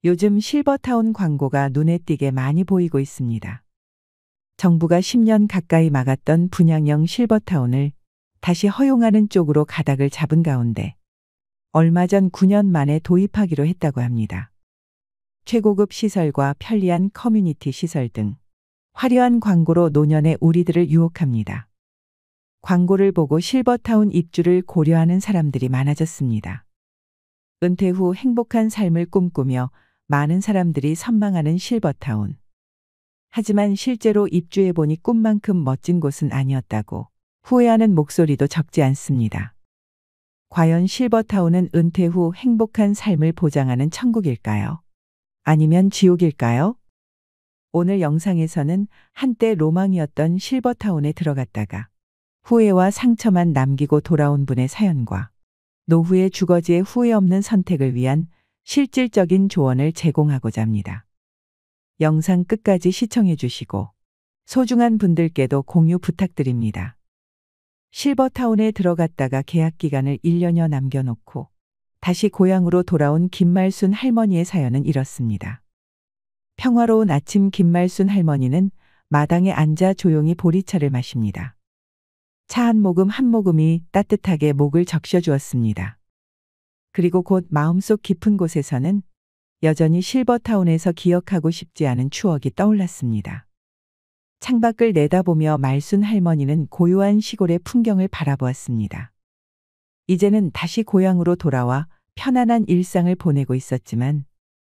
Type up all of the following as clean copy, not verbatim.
요즘 실버타운 광고가 눈에 띄게 많이 보이고 있습니다. 정부가 10년 가까이 막았던 분양형 실버타운을 다시 허용하는 쪽으로 가닥을 잡은 가운데 얼마 전 9년 만에 도입하기로 했다고 합니다. 최고급 시설과 편리한 커뮤니티 시설 등 화려한 광고로 노년의 우리들을 유혹합니다. 광고를 보고 실버타운 입주를 고려하는 사람들이 많아졌습니다. 은퇴 후 행복한 삶을 꿈꾸며 많은 사람들이 선망하는 실버타운. 하지만 실제로 입주해보니 꿈만큼 멋진 곳은 아니었다고 후회하는 목소리도 적지 않습니다. 과연 실버타운은 은퇴 후 행복한 삶을 보장하는 천국일까요? 아니면 지옥일까요? 오늘 영상에서는 한때 로망이었던 실버타운에 들어갔다가 후회와 상처만 남기고 돌아온 분의 사연과 노후의 주거지의 후회 없는 선택을 위한 실질적인 조언을 제공하고자 합니다. 영상 끝까지 시청해 주시고 소중한 분들께도 공유 부탁드립니다. 실버타운에 들어갔다가 계약 기간을 1년여 남겨놓고 다시 고향으로 돌아온 김말순 할머니의 사연은 이렇습니다. 평화로운 아침 김말순 할머니는 마당에 앉아 조용히 보리차를 마십니다. 차 한 모금 한 모금이 따뜻하게 목을 적셔주었습니다. 그리고 곧 마음속 깊은 곳에서는 여전히 실버타운에서 기억하고 싶지 않은 추억이 떠올랐습니다. 창밖을 내다보며 말순 할머니는 고요한 시골의 풍경을 바라보았습니다. 이제는 다시 고향으로 돌아와 편안한 일상을 보내고 있었지만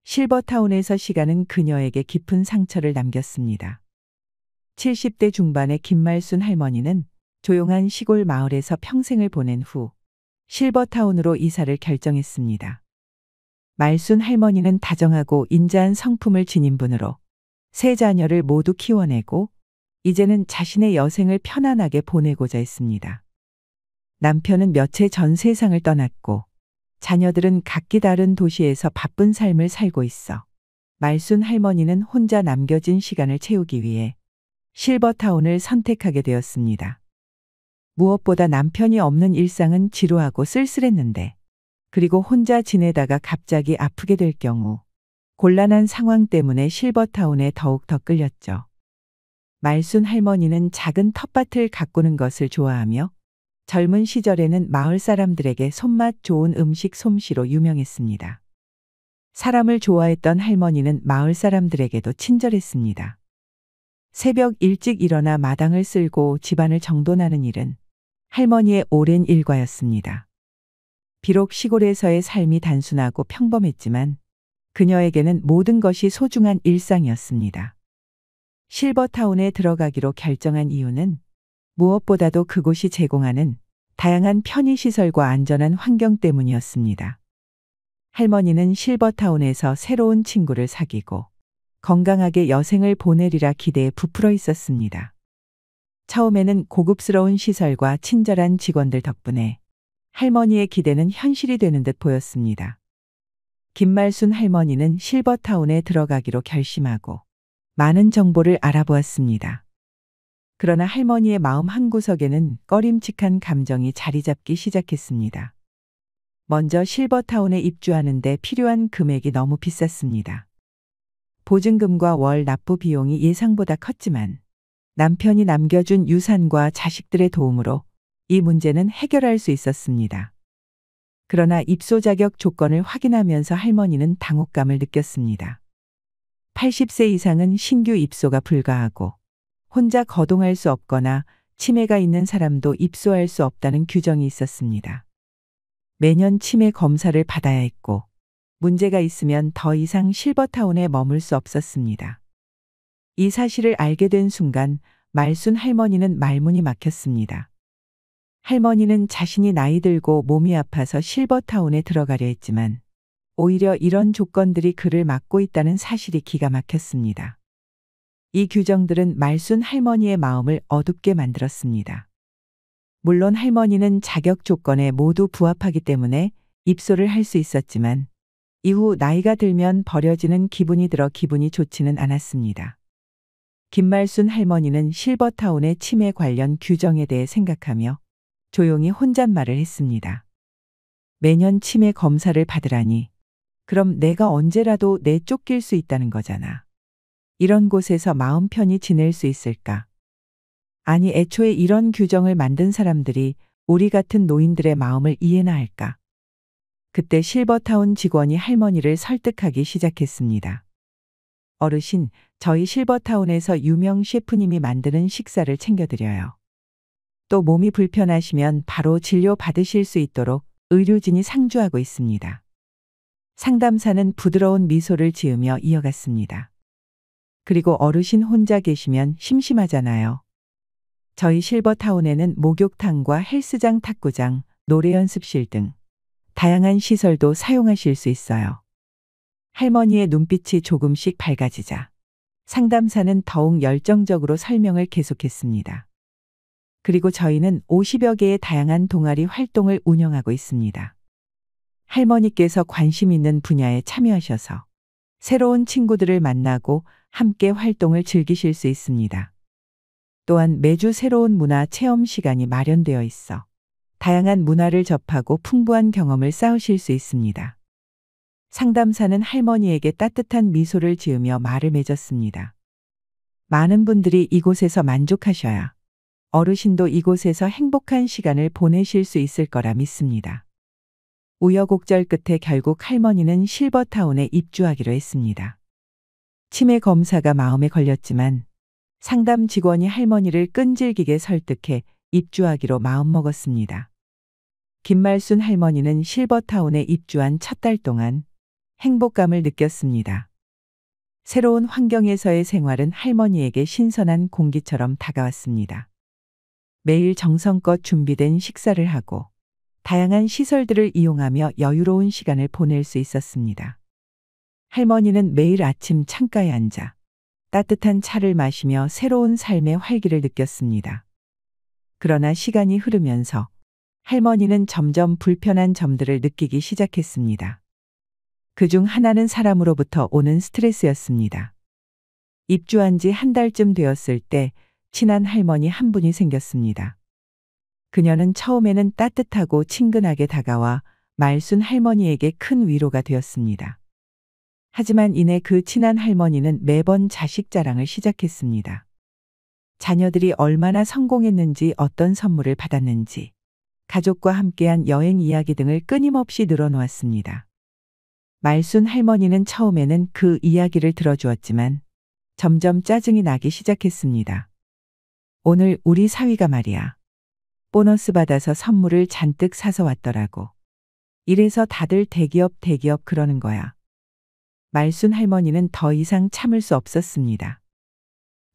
실버타운에서 시간은 그녀에게 깊은 상처를 남겼습니다. 70대 중반의 김말순 할머니는 조용한 시골 마을에서 평생을 보낸 후 실버타운으로 이사를 결정했습니다. 말순 할머니는 다정하고 인자한 성품을 지닌 분으로 세 자녀를 모두 키워내고 이제는 자신의 여생을 편안하게 보내고자 했습니다. 남편은 몇 해 전 세상을 떠났고 자녀들은 각기 다른 도시에서 바쁜 삶을 살고 있어 말순 할머니는 혼자 남겨진 시간을 채우기 위해 실버타운을 선택하게 되었습니다. 무엇보다 남편이 없는 일상은 지루하고 쓸쓸했는데 그리고 혼자 지내다가 갑자기 아프게 될 경우 곤란한 상황 때문에 실버타운에 더욱 더 끌렸죠. 말순 할머니는 작은 텃밭을 가꾸는 것을 좋아하며 젊은 시절에는 마을 사람들에게 손맛 좋은 음식 솜씨로 유명했습니다. 사람을 좋아했던 할머니는 마을 사람들에게도 친절했습니다. 새벽 일찍 일어나 마당을 쓸고 집안을 정돈하는 일은 할머니의 오랜 일과였습니다. 비록 시골에서의 삶이 단순하고 평범했지만 그녀에게는 모든 것이 소중한 일상이었습니다. 실버타운에 들어가기로 결정한 이유는 무엇보다도 그곳이 제공하는 다양한 편의시설과 안전한 환경 때문이었습니다. 할머니는 실버타운에서 새로운 친구를 사귀고 건강하게 여생을 보내리라 기대에 부풀어 있었습니다. 처음에는 고급스러운 시설과 친절한 직원들 덕분에 할머니의 기대는 현실이 되는 듯 보였습니다. 김말순 할머니는 실버타운에 들어가기로 결심하고 많은 정보를 알아보았습니다. 그러나 할머니의 마음 한구석에는 꺼림칙한 감정이 자리 잡기 시작했습니다. 먼저 실버타운에 입주하는 데 필요한 금액이 너무 비쌌습니다. 보증금과 월 납부 비용이 예상보다 컸지만 남편이 남겨준 유산과 자식들의 도움으로 이 문제는 해결할 수 있었습니다. 그러나 입소 자격 조건을 확인하면서 할머니는 당혹감을 느꼈습니다. 80세 이상은 신규 입소가 불가하고 혼자 거동할 수 없거나 치매가 있는 사람도 입소할 수 없다는 규정이 있었습니다. 매년 치매 검사를 받아야 했고 문제가 있으면 더 이상 실버타운에 머물 수 없었습니다. 이 사실을 알게 된 순간 말순 할머니는 말문이 막혔습니다. 할머니는 자신이 나이 들고 몸이 아파서 실버타운에 들어가려 했지만 오히려 이런 조건들이 그를 막고 있다는 사실이 기가 막혔습니다. 이 규정들은 말순 할머니의 마음을 어둡게 만들었습니다. 물론 할머니는 자격 조건에 모두 부합하기 때문에 입소를 할 수 있었지만 이후 나이가 들면 버려지는 기분이 들어 기분이 좋지는 않았습니다. 김말순 할머니는 실버타운의 치매 관련 규정에 대해 생각하며 조용히 혼잣말을 했습니다. 매년 치매 검사를 받으라니 그럼 내가 언제라도 내쫓길 수 있다는 거잖아. 이런 곳에서 마음 편히 지낼 수 있을까? 아니, 애초에 이런 규정을 만든 사람들이 우리 같은 노인들의 마음을 이해나 할까? 그때 실버타운 직원이 할머니를 설득하기 시작했습니다. 어르신, 저희 실버타운에서 유명 셰프님이 만드는 식사를 챙겨드려요. 또 몸이 불편하시면 바로 진료 받으실 수 있도록 의료진이 상주하고 있습니다. 상담사는 부드러운 미소를 지으며 이어갔습니다. 그리고 어르신 혼자 계시면 심심하잖아요. 저희 실버타운에는 목욕탕과 헬스장, 탁구장, 노래 연습실 등 다양한 시설도 사용하실 수 있어요. 할머니의 눈빛이 조금씩 밝아지자 상담사는 더욱 열정적으로 설명을 계속했습니다. 그리고 저희는 50여 개의 다양한 동아리 활동을 운영하고 있습니다. 할머니께서 관심 있는 분야에 참여하셔서 새로운 친구들을 만나고 함께 활동을 즐기실 수 있습니다. 또한 매주 새로운 문화 체험 시간이 마련되어 있어 다양한 문화를 접하고 풍부한 경험을 쌓으실 수 있습니다. 상담사는 할머니에게 따뜻한 미소를 지으며 말을 맺었습니다. 많은 분들이 이곳에서 만족하셔야 어르신도 이곳에서 행복한 시간을 보내실 수 있을 거라 믿습니다. 우여곡절 끝에 결국 할머니는 실버타운에 입주하기로 했습니다. 치매 검사가 마음에 걸렸지만 상담 직원이 할머니를 끈질기게 설득해 입주하기로 마음먹었습니다. 김말순 할머니는 실버타운에 입주한 첫 달 동안 행복감을 느꼈습니다. 새로운 환경에서의 생활은 할머니에게 신선한 공기처럼 다가왔습니다. 매일 정성껏 준비된 식사를 하고 다양한 시설들을 이용하며 여유로운 시간을 보낼 수 있었습니다. 할머니는 매일 아침 창가에 앉아 따뜻한 차를 마시며 새로운 삶의 활기를 느꼈습니다. 그러나 시간이 흐르면서 할머니는 점점 불편한 점들을 느끼기 시작했습니다. 그중 하나는 사람으로부터 오는 스트레스였습니다. 입주한 지 한 달쯤 되었을 때 친한 할머니 한 분이 생겼습니다. 그녀는 처음에는 따뜻하고 친근하게 다가와 말순 할머니에게 큰 위로가 되었습니다. 하지만 이내 그 친한 할머니는 매번 자식 자랑을 시작했습니다. 자녀들이 얼마나 성공했는지, 어떤 선물을 받았는지, 가족과 함께한 여행 이야기 등을 끊임없이 늘어놓았습니다. 말순 할머니는 처음에는 그 이야기를 들어주었지만 점점 짜증이 나기 시작했습니다. 오늘 우리 사위가 말이야. 보너스 받아서 선물을 잔뜩 사서 왔더라고. 이래서 다들 대기업 그러는 거야. 말순 할머니는 더 이상 참을 수 없었습니다.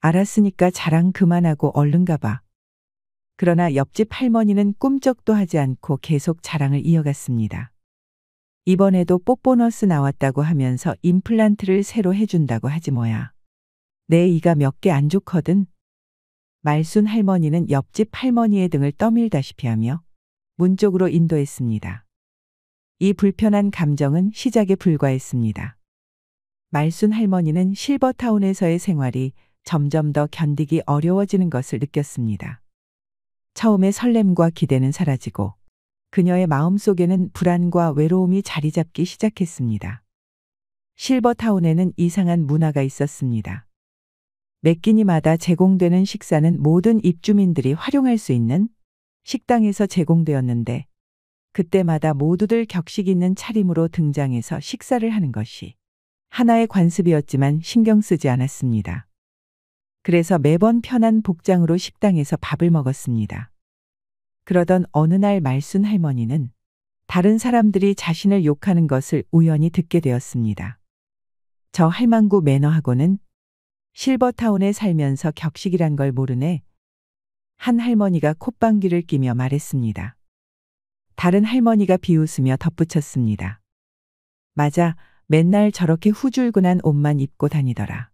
알았으니까 자랑 그만하고 얼른 가봐. 그러나 옆집 할머니는 꿈쩍도 하지 않고 계속 자랑을 이어갔습니다. 이번에도 뽀보너스 나왔다고 하면서 임플란트를 새로 해준다고 하지 뭐야. 내 이가 몇 개 안 좋거든. 말순 할머니는 옆집 할머니의 등을 떠밀다시피 하며 문 쪽으로 인도했습니다. 이 불편한 감정은 시작에 불과했습니다. 말순 할머니는 실버타운에서의 생활이 점점 더 견디기 어려워지는 것을 느꼈습니다. 처음에 설렘과 기대는 사라지고 그녀의 마음속에는 불안과 외로움이 자리 잡기 시작했습니다. 실버타운에는 이상한 문화가 있었습니다. 매 끼니마다 제공되는 식사는 모든 입주민들이 활용할 수 있는 식당에서 제공되었는데 그때마다 모두들 격식 있는 차림으로 등장해서 식사를 하는 것이 하나의 관습이었지만 신경 쓰지 않았습니다. 그래서 매번 편한 복장으로 식당에서 밥을 먹었습니다. 그러던 어느 날 말순 할머니는 다른 사람들이 자신을 욕하는 것을 우연히 듣게 되었습니다. 저 할망구 매너하고는 실버타운에 살면서 격식이란 걸 모르네. 한 할머니가 콧방귀를 끼며 말했습니다. 다른 할머니가 비웃으며 덧붙였습니다. 맞아, 맨날 저렇게 후줄근한 옷만 입고 다니더라.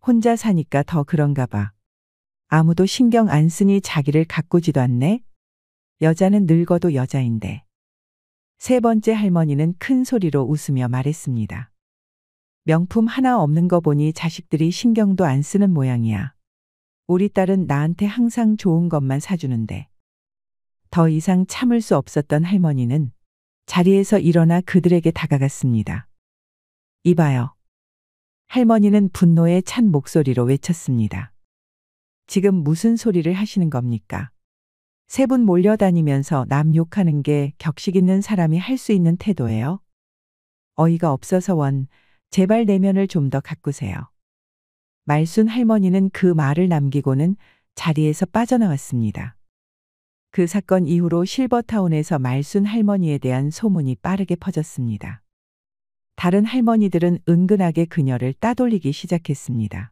혼자 사니까 더 그런가 봐. 아무도 신경 안 쓰니 자기를 가꾸지도 않네. 여자는 늙어도 여자인데. 세 번째 할머니는 큰 소리로 웃으며 말했습니다. 명품 하나 없는 거 보니 자식들이 신경도 안 쓰는 모양이야. 우리 딸은 나한테 항상 좋은 것만 사주는데. 더 이상 참을 수 없었던 할머니는 자리에서 일어나 그들에게 다가갔습니다. 이봐요. 할머니는 분노에 찬 목소리로 외쳤습니다. 지금 무슨 소리를 하시는 겁니까? 세 분 몰려다니면서 남 욕하는 게 격식 있는 사람이 할 수 있는 태도예요? 어이가 없어서 제발 내면을 좀 더 가꾸세요. 말순 할머니는 그 말을 남기고는 자리에서 빠져나왔습니다. 그 사건 이후로 실버타운에서 말순 할머니에 대한 소문이 빠르게 퍼졌습니다. 다른 할머니들은 은근하게 그녀를 따돌리기 시작했습니다.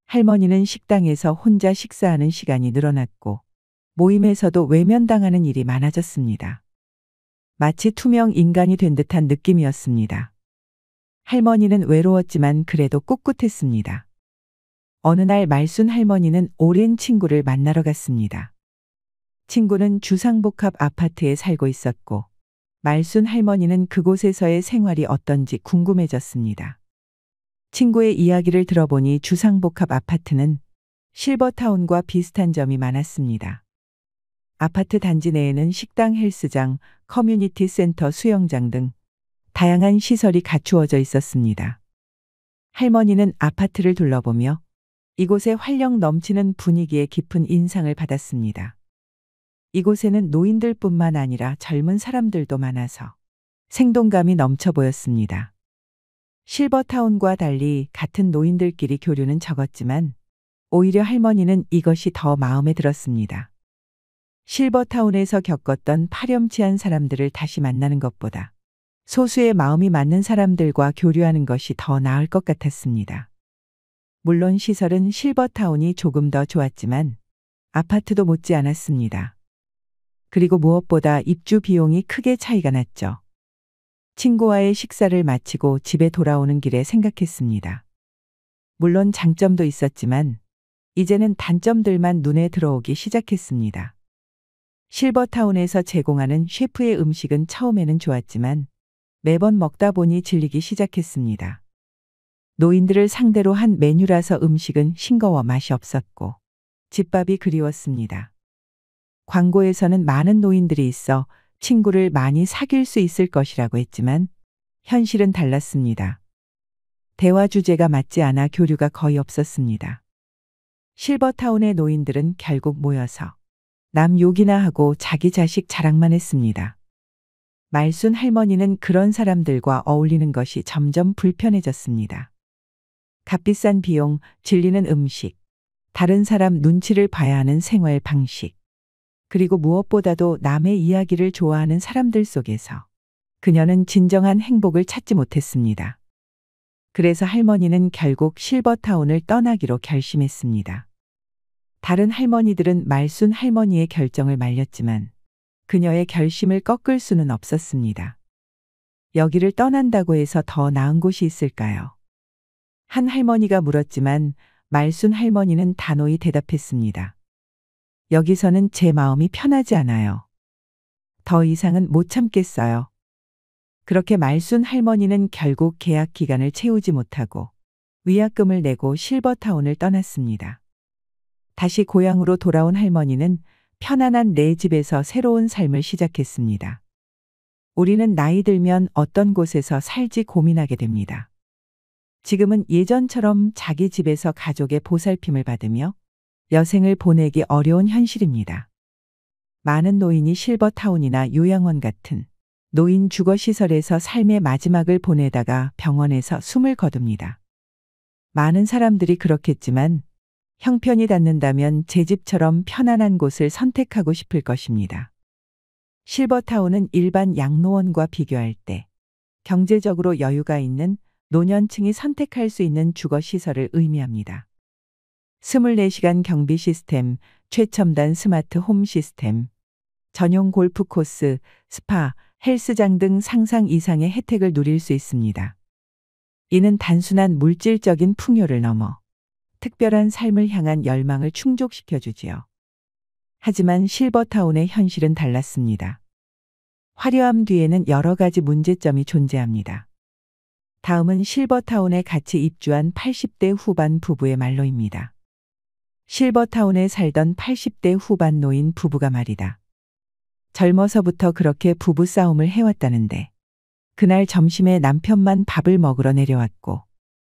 할머니는 식당에서 혼자 식사하는 시간이 늘어났고 모임에서도 외면당하는 일이 많아졌습니다. 마치 투명 인간이 된 듯한 느낌이었습니다. 할머니는 외로웠지만 그래도 꿋꿋했습니다. 어느 날 말순 할머니는 오랜 친구를 만나러 갔습니다. 친구는 주상복합 아파트에 살고 있었고 말순 할머니는 그곳에서의 생활이 어떤지 궁금해졌습니다. 친구의 이야기를 들어보니 주상복합 아파트는 실버타운과 비슷한 점이 많았습니다. 아파트 단지 내에는 식당, 헬스장, 커뮤니티 센터, 수영장 등 다양한 시설이 갖추어져 있었습니다. 할머니는 아파트를 둘러보며 이곳의 활력 넘치는 분위기에 깊은 인상을 받았습니다. 이곳에는 노인들뿐만 아니라 젊은 사람들도 많아서 생동감이 넘쳐 보였습니다. 실버타운과 달리 같은 노인들끼리 교류는 적었지만 오히려 할머니는 이것이 더 마음에 들었습니다. 실버타운에서 겪었던 파렴치한 사람들을 다시 만나는 것보다 소수의 마음이 맞는 사람들과 교류하는 것이 더 나을 것 같았습니다. 물론 시설은 실버타운이 조금 더 좋았지만 아파트도 못지 않았습니다. 그리고 무엇보다 입주 비용이 크게 차이가 났죠. 친구와의 식사를 마치고 집에 돌아오는 길에 생각했습니다. 물론 장점도 있었지만 이제는 단점들만 눈에 들어오기 시작했습니다. 실버타운에서 제공하는 셰프의 음식은 처음에는 좋았지만 매번 먹다 보니 질리기 시작했습니다. 노인들을 상대로 한 메뉴라서 음식은 싱거워 맛이 없었고 집밥이 그리웠습니다. 광고에서는 많은 노인들이 있어 친구를 많이 사귈 수 있을 것이라고 했지만 현실은 달랐습니다. 대화 주제가 맞지 않아 교류가 거의 없었습니다. 실버타운의 노인들은 결국 모여서 남 욕이나 하고 자기 자식 자랑만 했습니다. 말순 할머니는 그런 사람들과 어울리는 것이 점점 불편해졌습니다. 값비싼 비용, 질리는 음식, 다른 사람 눈치를 봐야 하는 생활 방식, 그리고 무엇보다도 남의 이야기를 좋아하는 사람들 속에서 그녀는 진정한 행복을 찾지 못했습니다. 그래서 할머니는 결국 실버타운을 떠나기로 결심했습니다. 다른 할머니들은 말순 할머니의 결정을 말렸지만 그녀의 결심을 꺾을 수는 없었습니다. 여기를 떠난다고 해서 더 나은 곳이 있을까요? 한 할머니가 물었지만 말순 할머니는 단호히 대답했습니다. 여기서는 제 마음이 편하지 않아요. 더 이상은 못 참겠어요. 그렇게 말순 할머니는 결국 계약 기간을 채우지 못하고 위약금을 내고 실버타운을 떠났습니다. 다시 고향으로 돌아온 할머니는 편안한 내 집에서 새로운 삶을 시작했습니다. 우리는 나이 들면 어떤 곳에서 살지 고민하게 됩니다. 지금은 예전처럼 자기 집에서 가족의 보살핌을 받으며 여생을 보내기 어려운 현실입니다. 많은 노인이 실버타운이나 요양원 같은 노인 주거시설에서 삶의 마지막을 보내다가 병원에서 숨을 거둡니다. 많은 사람들이 그렇겠지만 형편이 닿는다면 제 집처럼 편안한 곳을 선택하고 싶을 것입니다. 실버타운은 일반 양로원과 비교할 때 경제적으로 여유가 있는 노년층이 선택할 수 있는 주거시설을 의미합니다. 24시간 경비 시스템, 최첨단 스마트 홈 시스템, 전용 골프 코스, 스파, 헬스장 등 상상 이상의 혜택을 누릴 수 있습니다. 이는 단순한 물질적인 풍요를 넘어 특별한 삶을 향한 열망을 충족시켜주지요. 하지만 실버타운의 현실은 달랐습니다. 화려함 뒤에는 여러 가지 문제점이 존재합니다. 다음은 실버타운에 같이 입주한 80대 후반 부부의 말로입니다. 실버타운에 살던 80대 후반 노인 부부가 말이다. 젊어서부터 그렇게 부부싸움을 해왔다는데 그날 점심에 남편만 밥을 먹으러 내려왔고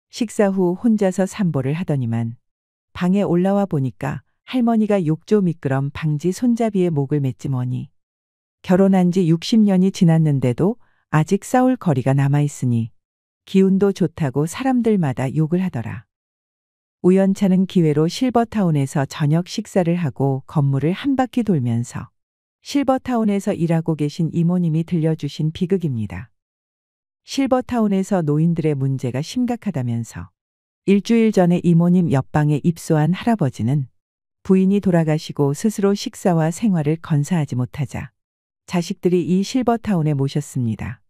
식사 후 혼자서 산보를 하더니만 방에 올라와 보니까 할머니가 욕조 미끄럼 방지 손잡이에 목을 맸지 뭐니. 결혼한 지 60년이 지났는데도 아직 싸울 거리가 남아있으니 기운도 좋다고 사람들마다 욕을 하더라. 우연찮은 기회로 실버타운에서 저녁 식사를 하고 건물을 한 바퀴 돌면서 실버타운에서 일하고 계신 이모님이 들려주신 비극입니다. 실버타운에서 노인들의 문제가 심각하다면서 일주일 전에 이모님 옆방에 입소한 할아버지는 부인이 돌아가시고 스스로 식사와 생활을 건사하지 못하자 자식들이 이 실버타운에 모셨습니다.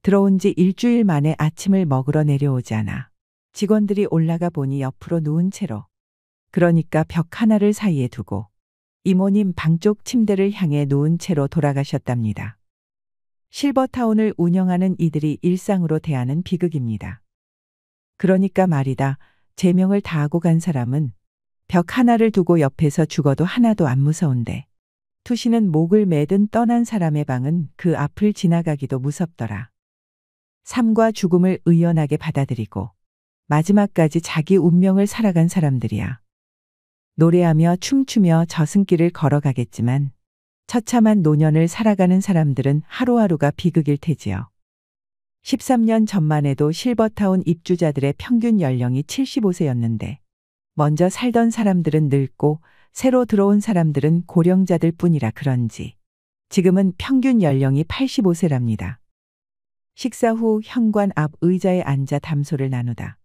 들어온 지 일주일 만에 아침을 먹으러 내려오지 않아 직원들이 올라가 보니 옆으로 누운 채로, 그러니까 벽 하나를 사이에 두고 이모님 방 쪽 침대를 향해 누운 채로 돌아가셨답니다. 실버타운을 운영하는 이들이 일상으로 대하는 비극입니다. 그러니까 말이다, 제명을 다하고 간 사람은 벽 하나를 두고 옆에서 죽어도 하나도 안 무서운데 투시는 목을 매든 떠난 사람의 방은 그 앞을 지나가기도 무섭더라. 삶과 죽음을 의연하게 받아들이고 마지막까지 자기 운명을 살아간 사람들이야. 노래하며 춤추며 저승길을 걸어가겠지만 처참한 노년을 살아가는 사람들은 하루하루가 비극일 테지요. 13년 전만 해도 실버타운 입주자들의 평균 연령이 75세였는데 먼저 살던 사람들은 늙고 새로 들어온 사람들은 고령자들 뿐이라 그런지 지금은 평균 연령이 85세랍니다. 식사 후 현관 앞 의자에 앉아 담소를 나누다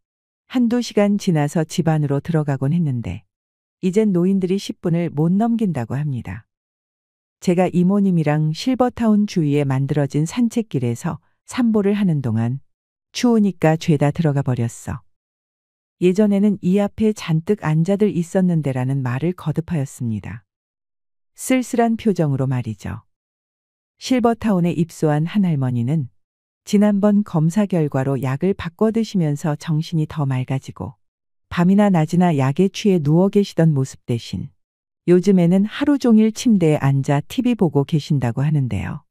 한두 시간 지나서 집 안으로 들어가곤 했는데 이젠 노인들이 10분을 못 넘긴다고 합니다. 제가 이모님이랑 실버타운 주위에 만들어진 산책길에서 산보를 하는 동안 추우니까 죄다 들어가 버렸어. 예전에는 이 앞에 잔뜩 앉아들 있었는데라는 말을 거듭하였습니다. 쓸쓸한 표정으로 말이죠. 실버타운에 입소한 한 할머니는 지난번 검사 결과로 약을 바꿔 드시면서 정신이 더 맑아지고 밤이나 낮이나 약에 취해 누워 계시던 모습 대신 요즘에는 하루 종일 침대에 앉아 TV 보고 계신다고 하는데요.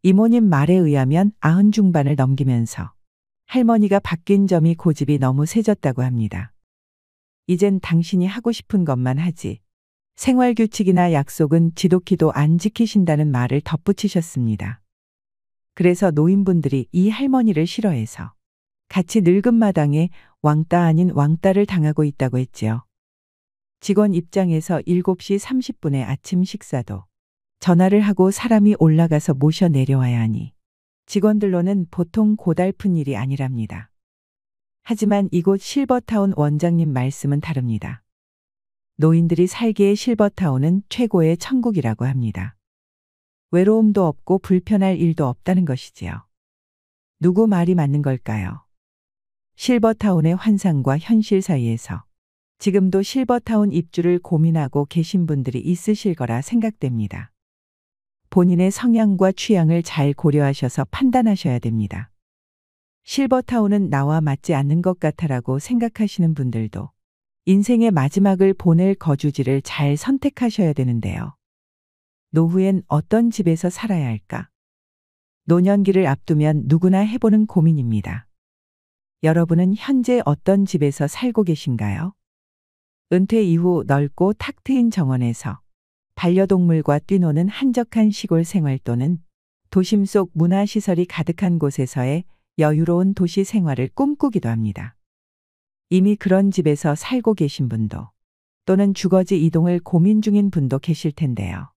이모님 말에 의하면 90 중반을 넘기면서 할머니가 바뀐 점이 고집이 너무 세졌다고 합니다. 이젠 당신이 하고 싶은 것만 하지 생활 규칙이나 약속은 지독히도 안 지키신다는 말을 덧붙이셨습니다. 그래서 노인분들이 이 할머니를 싫어해서 같이 늙은 마당에 왕따 아닌 왕따를 당하고 있다고 했지요. 직원 입장에서 7시 30분에 아침 식사도 전화를 하고 사람이 올라가서 모셔 내려와야 하니 직원들로는 보통 고달픈 일이 아니랍니다. 하지만 이곳 실버타운 원장님 말씀은 다릅니다. 노인들이 살기에 실버타운은 최고의 천국이라고 합니다. 외로움도 없고 불편할 일도 없다는 것이지요. 누구 말이 맞는 걸까요? 실버타운의 환상과 현실 사이에서 지금도 실버타운 입주를 고민하고 계신 분들이 있으실 거라 생각됩니다. 본인의 성향과 취향을 잘 고려하셔서 판단하셔야 됩니다. 실버타운은 나와 맞지 않는 것 같아라고 생각하시는 분들도 인생의 마지막을 보낼 거주지를 잘 선택하셔야 되는데요. 노후엔 어떤 집에서 살아야 할까? 노년기를 앞두면 누구나 해보는 고민입니다. 여러분은 현재 어떤 집에서 살고 계신가요? 은퇴 이후 넓고 탁 트인 정원에서 반려동물과 뛰노는 한적한 시골 생활 또는 도심 속 문화시설이 가득한 곳에서의 여유로운 도시 생활을 꿈꾸기도 합니다. 이미 그런 집에서 살고 계신 분도 또는 주거지 이동을 고민 중인 분도 계실 텐데요.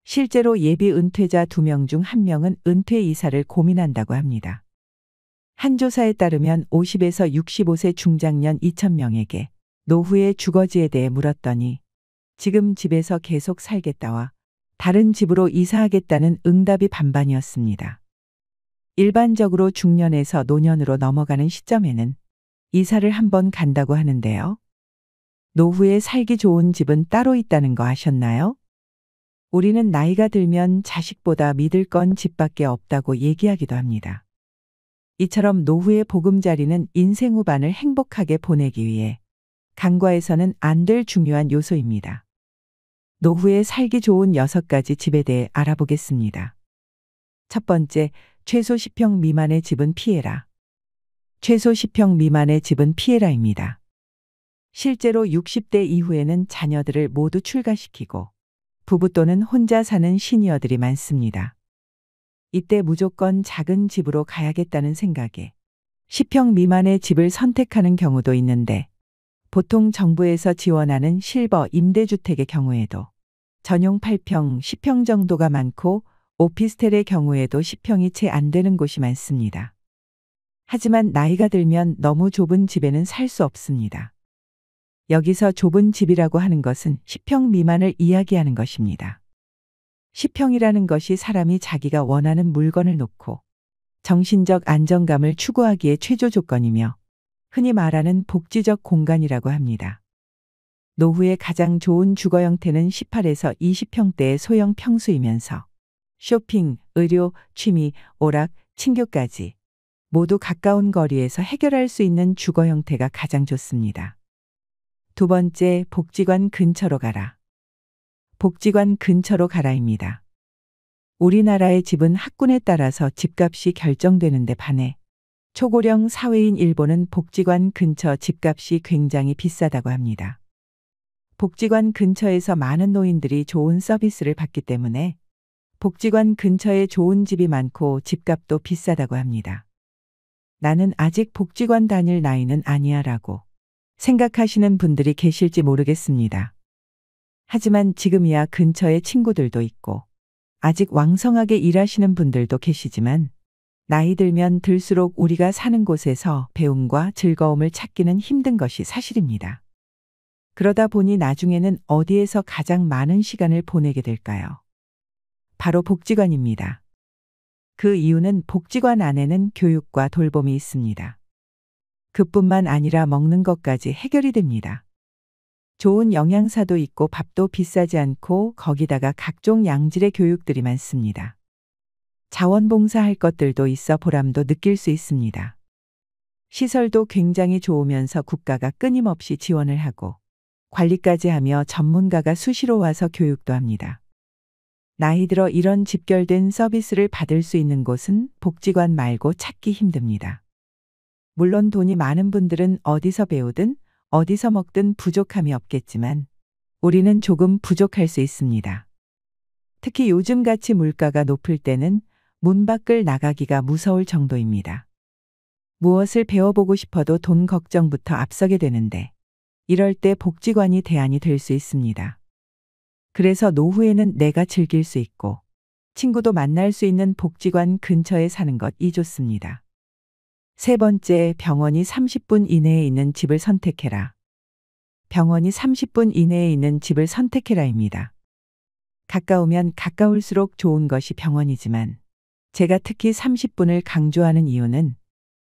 실제로 예비 은퇴자 2명 중 1명은 은퇴 이사를 고민한다고 합니다. 한 조사에 따르면 50에서 65세 중장년 2,000명에게 노후의 주거지에 대해 물었더니 지금 집에서 계속 살겠다와 다른 집으로 이사하겠다는 응답이 반반이었습니다. 일반적으로 중년에서 노년으로 넘어가는 시점에는 이사를 한번 간다고 하는데요. 노후에 살기 좋은 집은 따로 있다는 거 아셨나요? 우리는 나이가 들면 자식보다 믿을 건 집밖에 없다고 얘기하기도 합니다. 이처럼 노후의 보금자리는 인생 후반을 행복하게 보내기 위해 간과해서는 안 될 중요한 요소입니다. 노후에 살기 좋은 6가지 집에 대해 알아보겠습니다. 첫 번째, 최소 10평 미만의 집은 피해라. 최소 10평 미만의 집은 피해라입니다. 실제로 60대 이후에는 자녀들을 모두 출가시키고 부부 또는 혼자 사는 시니어들이 많습니다. 이때 무조건 작은 집으로 가야겠다는 생각에 10평 미만의 집을 선택하는 경우도 있는데, 보통 정부에서 지원하는 실버 임대주택의 경우에도 전용 8평, 10평 정도가 많고 오피스텔의 경우에도 10평이 채 안 되는 곳이 많습니다. 하지만 나이가 들면 너무 좁은 집에는 살 수 없습니다. 여기서 좁은 집이라고 하는 것은 10평 미만을 이야기하는 것입니다. 10평이라는 것이 사람이 자기가 원하는 물건을 놓고 정신적 안정감을 추구하기에 최저 조건이며 흔히 말하는 복지적 공간이라고 합니다. 노후의 가장 좋은 주거 형태는 18에서 20평대의 소형 평수이면서 쇼핑, 의료, 취미, 오락, 친교까지 모두 가까운 거리에서 해결할 수 있는 주거 형태가 가장 좋습니다. 두 번째, 복지관 근처로 가라. 복지관 근처로 가라입니다. 우리나라의 집은 학군에 따라서 집값이 결정되는데 반해 초고령 사회인 일본은 복지관 근처 집값이 굉장히 비싸다고 합니다. 복지관 근처에서 많은 노인들이 좋은 서비스를 받기 때문에 복지관 근처에 좋은 집이 많고 집값도 비싸다고 합니다. 나는 아직 복지관 다닐 나이는 아니야 라고 생각하시는 분들이 계실지 모르겠습니다. 하지만 지금이야 근처에 친구들도 있고 아직 왕성하게 일하시는 분들도 계시지만 나이 들면 들수록 우리가 사는 곳에서 배움과 즐거움을 찾기는 힘든 것이 사실입니다. 그러다 보니 나중에는 어디에서 가장 많은 시간을 보내게 될까요? 바로 복지관입니다. 그 이유는 복지관 안에는 교육과 돌봄이 있습니다. 그뿐만 아니라 먹는 것까지 해결이 됩니다. 좋은 영양사도 있고 밥도 비싸지 않고 거기다가 각종 양질의 교육들이 많습니다. 자원봉사할 것들도 있어 보람도 느낄 수 있습니다. 시설도 굉장히 좋으면서 국가가 끊임없이 지원을 하고 관리까지 하며 전문가가 수시로 와서 교육도 합니다. 나이 들어 이런 집결된 서비스를 받을 수 있는 곳은 복지관 말고 찾기 힘듭니다. 물론 돈이 많은 분들은 어디서 배우든 어디서 먹든 부족함이 없겠지만 우리는 조금 부족할 수 있습니다. 특히 요즘같이 물가가 높을 때는 문 밖을 나가기가 무서울 정도입니다. 무엇을 배워보고 싶어도 돈 걱정부터 앞서게 되는데 이럴 때 복지관이 대안이 될 수 있습니다. 그래서 노후에는 내가 즐길 수 있고 친구도 만날 수 있는 복지관 근처에 사는 것이 좋습니다. 세 번째, 병원이 30분 이내에 있는 집을 선택해라. 병원이 30분 이내에 있는 집을 선택해라입니다. 가까우면 가까울수록 좋은 것이 병원이지만 제가 특히 30분을 강조하는 이유는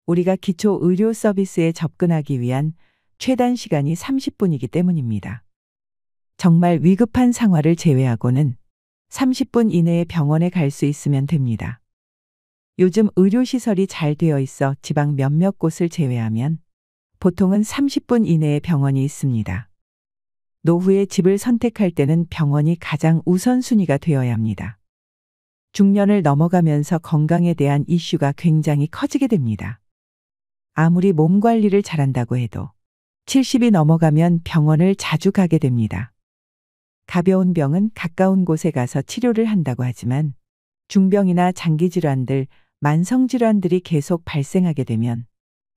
우리가 기초 의료 서비스에 접근하기 위한 최단 시간이 30분이기 때문입니다. 정말 위급한 상황을 제외하고는 30분 이내에 병원에 갈 수 있으면 됩니다. 요즘 의료시설이 잘 되어 있어 지방 몇몇 곳을 제외하면 보통은 30분 이내에 병원이 있습니다. 노후에 집을 선택할 때는 병원이 가장 우선순위가 되어야 합니다. 중년을 넘어가면서 건강에 대한 이슈가 굉장히 커지게 됩니다. 아무리 몸 관리를 잘한다고 해도 70이 넘어가면 병원을 자주 가게 됩니다. 가벼운 병은 가까운 곳에 가서 치료를 한다고 하지만 중병이나 장기질환들, 만성질환들이 계속 발생하게 되면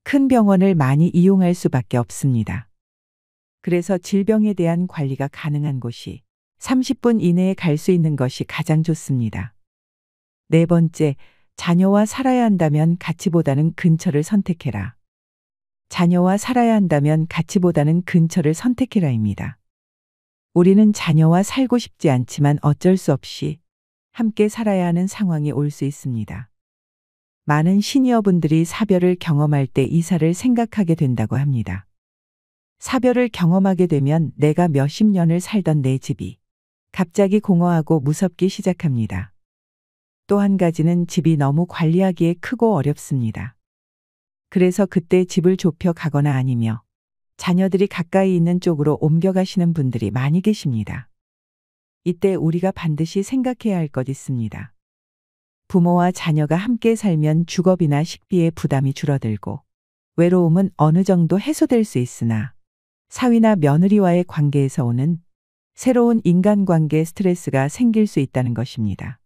큰 병원을 많이 이용할 수밖에 없습니다. 그래서 질병에 대한 관리가 가능한 곳이 30분 이내에 갈 수 있는 것이 가장 좋습니다. 네 번째, 자녀와 살아야 한다면 가치보다는 근처를 선택해라. 자녀와 살아야 한다면 가치보다는 근처를 선택해라입니다. 우리는 자녀와 살고 싶지 않지만 어쩔 수 없이 함께 살아야 하는 상황이 올 수 있습니다. 많은 시니어분들이 사별을 경험할 때 이사를 생각하게 된다고 합니다. 사별을 경험하게 되면 내가 몇십 년을 살던 내 집이 갑자기 공허하고 무섭기 시작합니다. 또 한 가지는 집이 너무 관리하기에 크고 어렵습니다. 그래서 그때 집을 좁혀 가거나 아니며 자녀들이 가까이 있는 쪽으로 옮겨가시는 분들이 많이 계십니다. 이때 우리가 반드시 생각해야 할 것 있습니다. 부모와 자녀가 함께 살면 주거비나 식비의 부담이 줄어들고 외로움은 어느 정도 해소될 수 있으나 사위나 며느리와의 관계에서 오는 새로운 인간관계 스트레스가 생길 수 있다는 것입니다.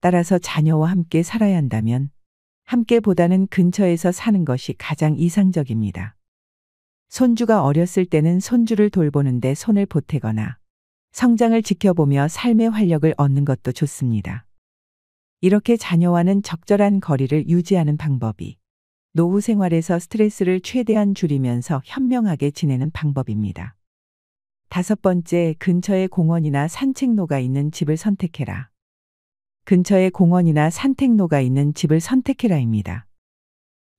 따라서 자녀와 함께 살아야 한다면 함께보다는 근처에서 사는 것이 가장 이상적입니다. 손주가 어렸을 때는 손주를 돌보는데 손을 보태거나 성장을 지켜보며 삶의 활력을 얻는 것도 좋습니다. 이렇게 자녀와는 적절한 거리를 유지하는 방법이 노후 생활에서 스트레스를 최대한 줄이면서 현명하게 지내는 방법입니다. 5번째, 근처에 공원이나 산책로가 있는 집을 선택해라. 근처에 공원이나 산책로가 있는 집을 선택해라입니다.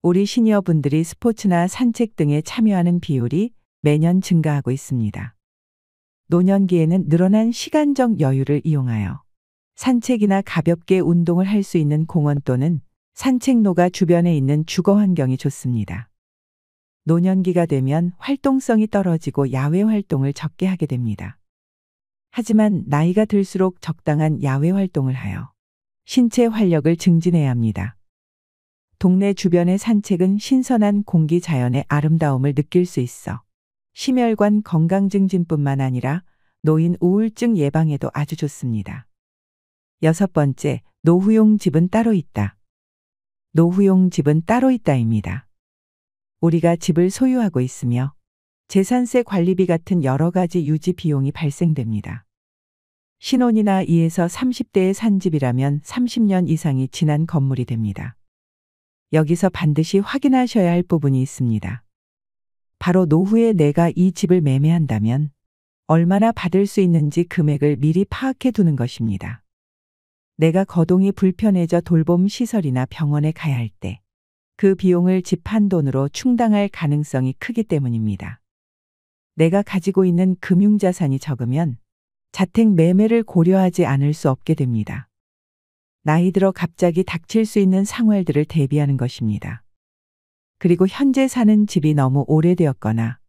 우리 시니어분들이 스포츠나 산책 등에 참여하는 비율이 매년 증가하고 있습니다. 노년기에는 늘어난 시간적 여유를 이용하여 산책이나 가볍게 운동을 할 수 있는 공원 또는 산책로가 주변에 있는 주거 환경이 좋습니다. 노년기가 되면 활동성이 떨어지고 야외 활동을 적게 하게 됩니다. 하지만 나이가 들수록 적당한 야외 활동을 하여 신체 활력을 증진해야 합니다. 동네 주변의 산책은 신선한 공기 자연의 아름다움을 느낄 수 있어 심혈관 건강 증진뿐만 아니라 노인 우울증 예방에도 아주 좋습니다. 6번째, 노후용 집은 따로 있다. 노후용 집은 따로 있다입니다. 우리가 집을 소유하고 있으며 재산세 관리비 같은 여러 가지 유지 비용이 발생됩니다. 신혼이나 2에서 30대에 산 집이라면 30년 이상이 지난 건물이 됩니다. 여기서 반드시 확인하셔야 할 부분이 있습니다. 바로 노후에 내가 이 집을 매매한다면 얼마나 받을 수 있는지 금액을 미리 파악해 두는 것입니다. 내가 거동이 불편해져 돌봄 시설이나 병원에 가야 할 때 그 비용을 집 한 돈으로 충당할 가능성이 크기 때문입니다. 내가 가지고 있는 금융자산이 적으면 자택 매매를 고려하지 않을 수 없게 됩니다. 나이 들어 갑자기 닥칠 수 있는 상황들을 대비하는 것입니다. 그리고 현재 사는 집이 너무 오래되었거나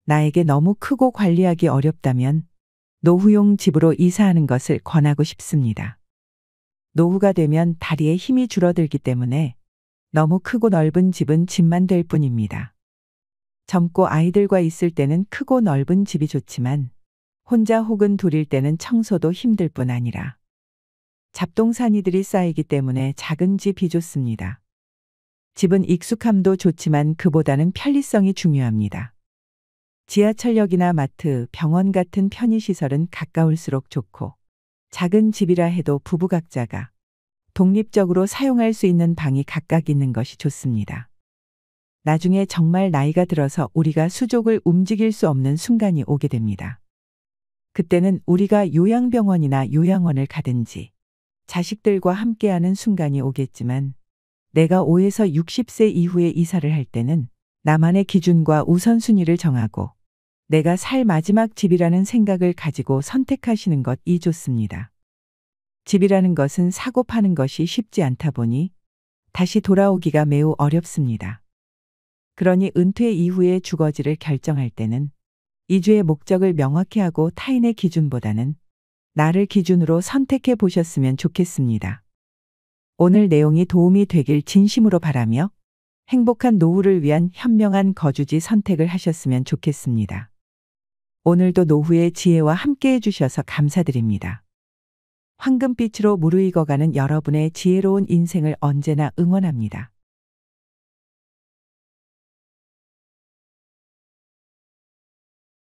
나에게 너무 크고 관리하기 어렵다면 노후용 집으로 이사하는 것을 권하고 싶습니다. 노후가 되면 다리에 힘이 줄어들기 때문에 너무 크고 넓은 집은 집만 될 뿐입니다. 젊고 아이들과 있을 때는 크고 넓은 집이 좋지만 혼자 혹은 둘일 때는 청소도 힘들 뿐 아니라 잡동사니들이 쌓이기 때문에 작은 집이 좋습니다. 집은 익숙함도 좋지만 그보다는 편리성이 중요합니다. 지하철역이나 마트, 병원 같은 편의시설은 가까울수록 좋고 작은 집이라 해도 부부 각자가 독립적으로 사용할 수 있는 방이 각각 있는 것이 좋습니다. 나중에 정말 나이가 들어서 우리가 수족을 움직일 수 없는 순간이 오게 됩니다. 그때는 우리가 요양병원이나 요양원을 가든지 자식들과 함께하는 순간이 오겠지만 내가 5에서 60세 이후에 이사를 할 때는 나만의 기준과 우선순위를 정하고 내가 살 마지막 집이라는 생각을 가지고 선택하시는 것이 좋습니다. 집이라는 것은 사고 파는 것이 쉽지 않다 보니 다시 돌아오기가 매우 어렵습니다. 그러니 은퇴 이후에 주거지를 결정할 때는 이주의 목적을 명확히 하고 타인의 기준보다는 나를 기준으로 선택해 보셨으면 좋겠습니다. 오늘 내용이 도움이 되길 진심으로 바라며 행복한 노후를 위한 현명한 거주지 선택을 하셨으면 좋겠습니다. 오늘도 노후의 지혜와 함께 해주셔서 감사드립니다. 황금빛으로 무르익어가는 여러분의 지혜로운 인생을 언제나 응원합니다.